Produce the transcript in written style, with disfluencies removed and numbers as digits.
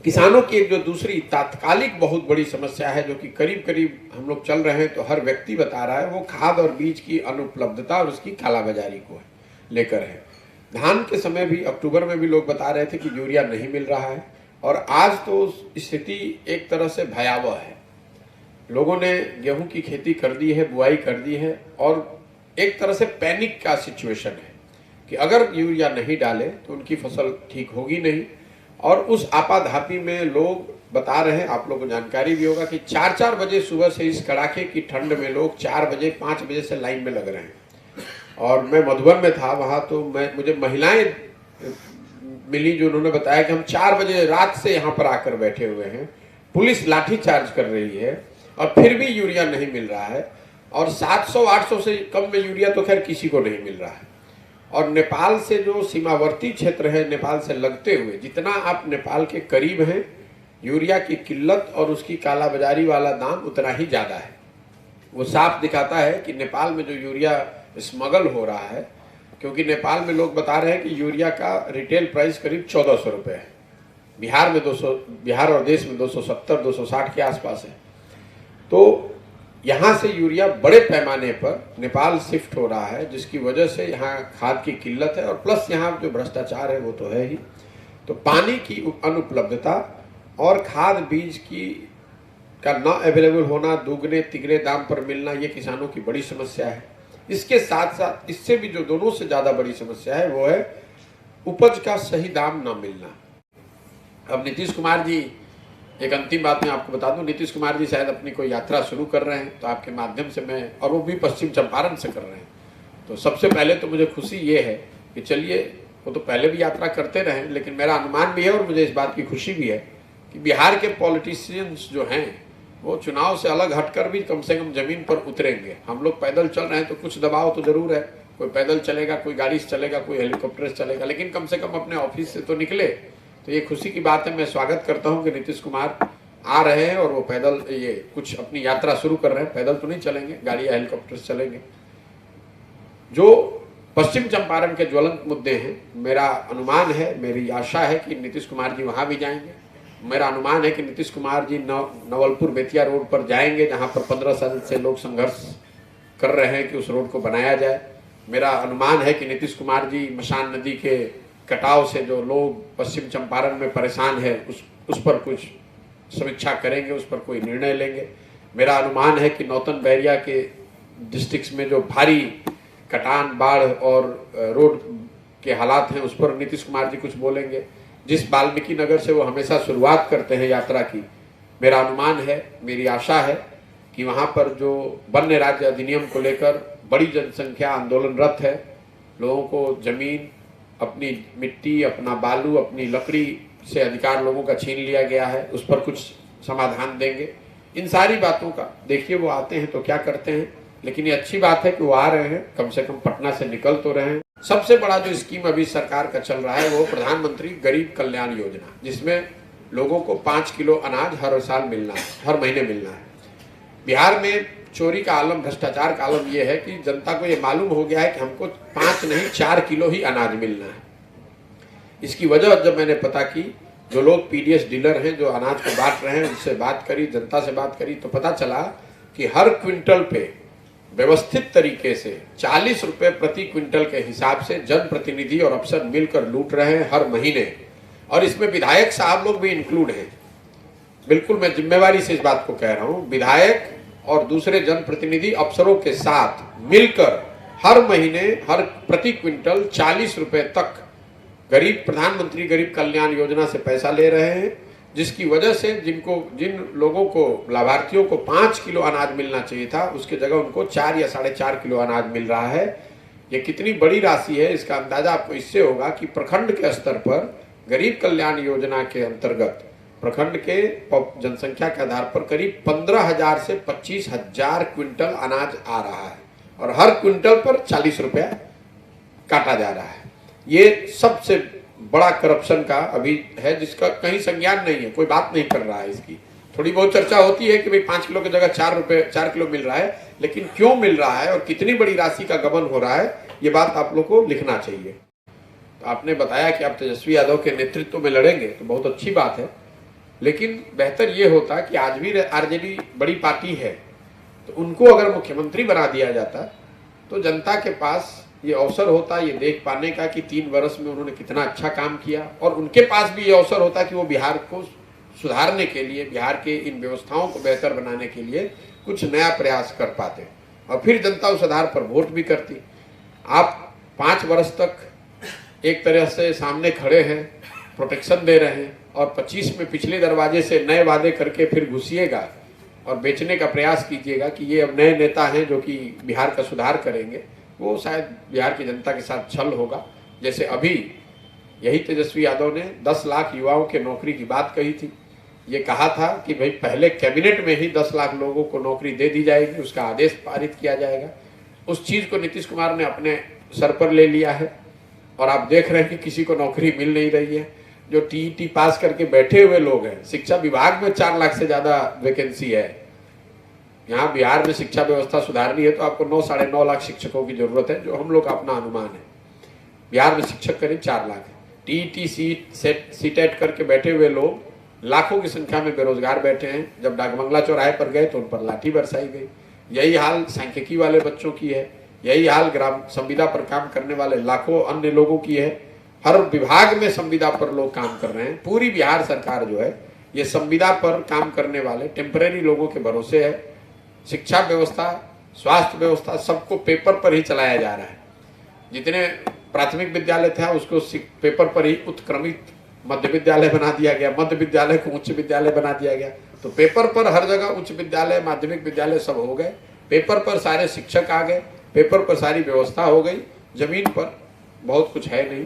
किसानों की एक जो दूसरी तात्कालिक बहुत बड़ी समस्या है, जो कि करीब करीब हम लोग चल रहे हैं तो हर व्यक्ति बता रहा है, वो खाद और बीज की अनुपलब्धता और उसकी कालाबाजारी को लेकर है। धान के समय भी अक्टूबर में भी लोग बता रहे थे कि यूरिया नहीं मिल रहा है, और आज तो स्थिति एक तरह से भयावह है। लोगों ने गेहूं की खेती कर दी है, बुआई कर दी है, और एक तरह से पैनिक का सिचुएशन है कि अगर यूरिया नहीं डाले तो उनकी फसल ठीक होगी नहीं। और उस आपाधापी में लोग बता रहे हैं, आप लोगों को जानकारी भी होगा कि 4-4 बजे सुबह से इस कड़ाके की ठंड में लोग 4 बजे 5 बजे से लाइन में लग रहे हैं। और मैं मधुबन में था, वहाँ तो मुझे महिलाएं मिली जो उन्होंने बताया कि हम 4 बजे रात से यहाँ पर आकर बैठे हुए हैं, पुलिस लाठीचार्ज कर रही है और फिर भी यूरिया नहीं मिल रहा है। और 700-800 से कम में यूरिया तो खैर किसी को नहीं मिल रहा है। और नेपाल से जो सीमावर्ती क्षेत्र है, नेपाल से लगते हुए जितना आप नेपाल के करीब हैं, यूरिया की किल्लत और उसकी कालाबाजारी वाला दाम उतना ही ज़्यादा है। वो साफ दिखाता है कि नेपाल में जो यूरिया स्मगल हो रहा है, क्योंकि नेपाल में लोग बता रहे हैं कि यूरिया का रिटेल प्राइस करीब 1400 रुपये है, बिहार और देश में 270-260 के आसपास है। तो यहाँ से यूरिया बड़े पैमाने पर नेपाल शिफ्ट हो रहा है, जिसकी वजह से यहाँ खाद की किल्लत है, और प्लस यहाँ जो भ्रष्टाचार है वो तो है ही। तो पानी की अनुपलब्धता और खाद बीज का न अवेलेबल होना, दुगने तिगने दाम पर मिलना, ये किसानों की बड़ी समस्या है। इसके साथ साथ इससे भी जो दोनों से ज़्यादा बड़ी समस्या है वो है उपज का सही दाम न मिलना। अब नीतीश कुमार जी, एक अंतिम बात मैं आपको बता दूं, नीतीश कुमार जी शायद अपनी कोई यात्रा शुरू कर रहे हैं, तो आपके माध्यम से मैं, और वो भी पश्चिम चंपारण से कर रहे हैं, तो सबसे पहले तो मुझे खुशी ये है कि चलिए, वो तो पहले भी यात्रा करते रहे, लेकिन मेरा अनुमान भी है और मुझे इस बात की खुशी भी है कि बिहार के पॉलिटिशियंस जो हैं वो चुनाव से अलग हटकर भी कम से कम जमीन पर उतरेंगे। हम लोग पैदल चल रहे हैं तो कुछ दबाव तो जरूर है, कोई पैदल चलेगा, कोई गाड़ी से चलेगा, कोई हेलीकॉप्टर से चलेगा, लेकिन कम से कम अपने ऑफिस से तो निकले। तो ये खुशी की बात है। मैं स्वागत करता हूं कि नीतीश कुमार आ रहे हैं और वो पैदल ये कुछ अपनी यात्रा शुरू कर रहे हैं। पैदल तो नहीं चलेंगे, गाड़ी या हेलीकॉप्टर से चलेंगे। जो पश्चिम चंपारण के ज्वलंत मुद्दे हैं, मेरा अनुमान है, मेरी आशा है कि नीतीश कुमार जी वहां भी जाएंगे। मेरा अनुमान है कि नीतीश कुमार जी नवलपुर बेतिया रोड पर जाएंगे, जहां पर 15 साल से लोग संघर्ष कर रहे हैं कि उस रोड को बनाया जाए। मेरा अनुमान है कि नीतीश कुमार जी मशान नदी के कटाव से जो लोग पश्चिम चंपारण में परेशान है उस पर कुछ समीक्षा करेंगे, उस पर कोई निर्णय लेंगे। मेरा अनुमान है कि नौतन बैरिया के डिस्ट्रिक्ट्स में जो भारी कटान, बाढ़ और रोड के हालात हैं, उस पर नीतीश कुमार जी कुछ बोलेंगे। जिस वाल्मीकि नगर से वो हमेशा शुरुआत करते हैं यात्रा की, मेरा अनुमान है, मेरी आशा है कि वहाँ पर जो वन्य राज्य अधिनियम को लेकर बड़ी जनसंख्या आंदोलनरत है, लोगों को जमीन, अपनी मिट्टी, अपना बालू, अपनी लकड़ी से अधिकार लोगों का छीन लिया गया है, उस पर कुछ समाधान देंगे। इन सारी बातों का देखिए, वो आते हैं तो क्या करते हैं, लेकिन ये अच्छी बात है कि वो आ रहे हैं, कम से कम पटना से निकल तो रहे हैं। सबसे बड़ा जो स्कीम अभी सरकार का चल रहा है वो प्रधानमंत्री गरीब कल्याण योजना, जिसमें लोगों को 5 किलो अनाज हर साल मिलना है, हर महीने मिलना है। बिहार में चोरी का आलम, भ्रष्टाचार का आलम यह है कि जनता को ये मालूम हो गया है कि हमको 5 नहीं 4 किलो ही अनाज मिलना है। इसकी वजह जब मैंने पता की, जो लोग पीडीएस डीलर हैं जो अनाज को बांट रहे हैं, उनसे बात करी, जनता से बात करी, तो पता चला कि हर क्विंटल पे व्यवस्थित तरीके से 40 रुपए प्रति क्विंटल के हिसाब से जनप्रतिनिधि और अफसर मिलकर लूट रहे हैं हर महीने। और इसमें विधायक साहब लोग भी इंक्लूड हैं। बिल्कुल मैं जिम्मेवारी से इस बात को कह रहा हूं, विधायक और दूसरे जनप्रतिनिधि अफसरों के साथ मिलकर हर महीने हर प्रति क्विंटल 40 रुपए तक प्रधानमंत्री गरीब कल्याण योजना से पैसा ले रहे हैं, जिसकी वजह से जिन लोगों को, लाभार्थियों को 5 किलो अनाज मिलना चाहिए था, उसके जगह उनको 4 या 4.5 किलो अनाज मिल रहा है। ये कितनी बड़ी राशि है, इसका अंदाजा आपको इससे होगा कि प्रखंड के स्तर पर गरीब कल्याण योजना के अंतर्गत प्रखंड के जनसंख्या के आधार पर करीब 15,000 से 25,000 क्विंटल अनाज आ रहा है, और हर क्विंटल पर 40 रुपया काटा जा रहा है। ये सबसे बड़ा करप्शन का अभी है, जिसका कहीं संज्ञान नहीं है, कोई बात नहीं कर रहा है इसकी। थोड़ी बहुत चर्चा होती है कि भाई 5 किलो की जगह 4 किलो मिल रहा है, लेकिन क्यों मिल रहा है और कितनी बड़ी राशि का गबन हो रहा है, ये बात आप लोग को लिखना चाहिए। तो आपने बताया कि आप तेजस्वी यादव के नेतृत्व में लड़ेंगे, तो बहुत अच्छी बात है। लेकिन बेहतर ये होता कि आज भी आरजेडी बड़ी पार्टी है, तो उनको अगर मुख्यमंत्री बना दिया जाता तो जनता के पास ये अवसर होता ये देख पाने का कि 3 वर्ष में उन्होंने कितना अच्छा काम किया, और उनके पास भी ये अवसर होता कि वो बिहार को सुधारने के लिए, बिहार के इन व्यवस्थाओं को बेहतर बनाने के लिए कुछ नया प्रयास कर पाते, और फिर जनता उस आधार पर वोट भी करती। आप 5 वर्ष तक एक तरह से सामने खड़े हैं, प्रोटेक्शन दे रहे हैं, और 25 में पिछले दरवाजे से नए वादे करके फिर घुसिएगा और बेचने का प्रयास कीजिएगा कि ये अब नए नेता हैं जो कि बिहार का सुधार करेंगे, वो शायद बिहार की जनता के साथ छल होगा। जैसे अभी यही तेजस्वी यादव ने 10 लाख युवाओं के नौकरी की बात कही थी, ये कहा था कि भाई पहले कैबिनेट में ही 10 लाख लोगों को नौकरी दे दी जाएगी, उसका आदेश पारित किया जाएगा। उस चीज़ को नीतीश कुमार ने अपने सर पर ले लिया है, और आप देख रहे हैं कि किसी को नौकरी मिल नहीं रही है। जो टीईटी पास करके बैठे हुए लोग हैं, शिक्षा विभाग में 4 लाख से ज़्यादा वैकेंसी है। यहाँ बिहार में शिक्षा व्यवस्था सुधारनी है तो आपको 9-9.5 लाख शिक्षकों की जरूरत है, जो हम लोग का अपना अनुमान है। बिहार में शिक्षक करीब 4 लाख है। टीईटी सीटेट करके बैठे हुए लोग लाखों की संख्या में बेरोजगार बैठे हैं। जब डाकबंगला चौराहे पर गए तो उन पर लाठी बरसाई गई। यही हाल सांख्यिकी वाले बच्चों की है, यही हाल ग्राम संविदा पर काम करने वाले लाखों अन्य लोगों की है। हर विभाग में संविदा पर लोग काम कर रहे हैं। पूरी बिहार सरकार जो है ये संविदा पर काम करने वाले टेम्परेरी लोगों के भरोसे है। शिक्षा व्यवस्था, स्वास्थ्य व्यवस्था सबको पेपर पर ही चलाया जा रहा है। जितने प्राथमिक विद्यालय था उसको पेपर पर ही उत्क्रमित मध्य विद्यालय बना दिया गया, मध्य विद्यालय को उच्च विद्यालय बना दिया गया। तो पेपर पर हर जगह उच्च विद्यालय, माध्यमिक विद्यालय सब हो गए। पेपर पर सारे शिक्षक आ गए, पेपर पर सारी व्यवस्था हो गई। जमीन पर बहुत कुछ है नहीं।